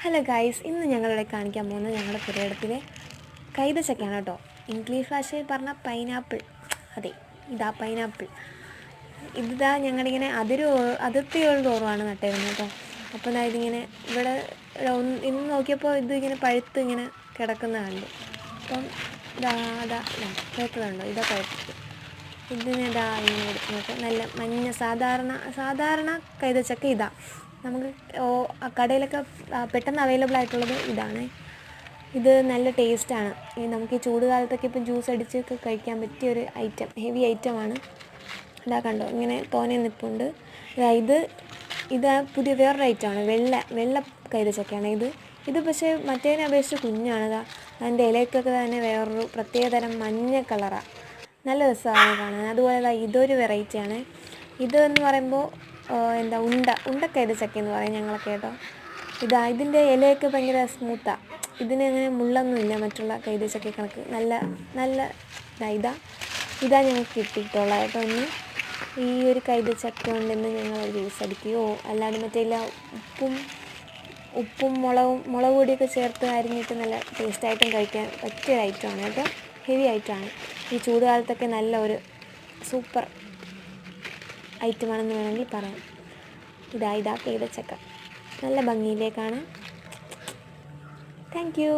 Hello guys, ഇന്ന് ഞങ്ങളിവിടെ കാണിക്കാൻ പോകുന്നത് ഞങ്ങളുടെ പുരയിടത്തിലെ കൈതച്ചക്കയാണ് കേട്ടോ. ഇംഗ്ലീഷ് ഭാഷയിൽ പറഞ്ഞ പൈനാപ്പിൾ. അതെ, ഇതാ പൈനാപ്പിൾ. ഇതാ ഞങ്ങളിങ്ങനെ അതിർത്തികൾ തോറുമാണ് നട്ടിരുന്നത് കേട്ടോ. അപ്പോൾ ഇതാ ഇതിങ്ങനെ ഇവിടെ ഇന്ന് നോക്കിയപ്പോൾ ഇതിങ്ങനെ പഴുത്ത് ഇങ്ങനെ കിടക്കുന്ന കണ്ടു. അപ്പം അതാ പഴുത്തതുണ്ടോ? ഇതാ പഴുത്തത്. ഇതിനിതാ ഇങ്ങനെ എടുക്കുന്നത് നല്ല മഞ്ഞ സാധാരണ കൈതച്ചക്ക ഇതാ. നമുക്ക് കടയിലൊക്കെ പെട്ടെന്ന് അവൈലബിൾ ആയിട്ടുള്ളത് ഇതാണ്. ഇത് നല്ല ടേസ്റ്റാണ്. നമുക്ക് ഈ ചൂട് കാലത്തൊക്കെ ഇപ്പം ജ്യൂസ് അടിച്ചൊക്കെ കഴിക്കാൻ പറ്റിയൊരു ഐറ്റം, ഹെവി ഐറ്റമാണ്. ഇതാ കണ്ടോ, ഇങ്ങനെ തോനെ നിൽപ്പുണ്ട്. ഇത് പുതിയ വേറൊരു ഐറ്റമാണ്, വെള്ള കൈതച്ചക്കയാണ് ഇത് പക്ഷേ മറ്റേതിനെ അപേക്ഷിച്ച് കുഞ്ഞാണ്. അതിൻ്റെ ഇലയ്ക്കൊക്കെ തന്നെ വേറൊരു പ്രത്യേകതരം മഞ്ഞ കളറാണ്. നല്ല രസമാണ് കാണാൻ. അതുപോലെ ഇതൊരു വെറൈറ്റിയാണ്. ഇതെന്ന് പറയുമ്പോൾ ഉണ്ട കൈതച്ചക്ക എന്ന് പറയും ഞങ്ങളൊക്കെ കേട്ടോ. ഇതിൻ്റെ ഇലയൊക്കെ ഭയങ്കര സ്മൂത്താണ്. ഇതിനങ്ങനെ മുള്ളൊന്നുമില്ല മറ്റുള്ള കൈതച്ചക്ക കണക്ക്. നല്ല ഇതാ ഞങ്ങൾക്ക് കിട്ടിയിട്ടുള്ളത് കേട്ടോ. ഇന്ന് ഈ ഒരു കൈതച്ചക്ക കൊണ്ടിന്ന് ഞങ്ങൾ ജ്യൂസ് അടിക്കുകയോ അല്ലാണ്ട് മറ്റേ ഉപ്പും മുളക് പൊടിയൊക്കെ ചേർത്ത് അരിഞ്ഞിട്ട് നല്ല ടേസ്റ്റായിട്ടും കഴിക്കാൻ പറ്റിയൊരു ഐറ്റമാണ് കേട്ടോ. ഹെവി ഐറ്റമാണ്. ഈ ചൂടുകാലത്തൊക്കെ നല്ല ഒരു സൂപ്പർ ഐറ്റമാണെന്ന് വേണമെങ്കിൽ പറയാം. ഇതാ കൈതച്ചക്ക നല്ല ഭംഗിയിലേക്കാണ്. Thank you.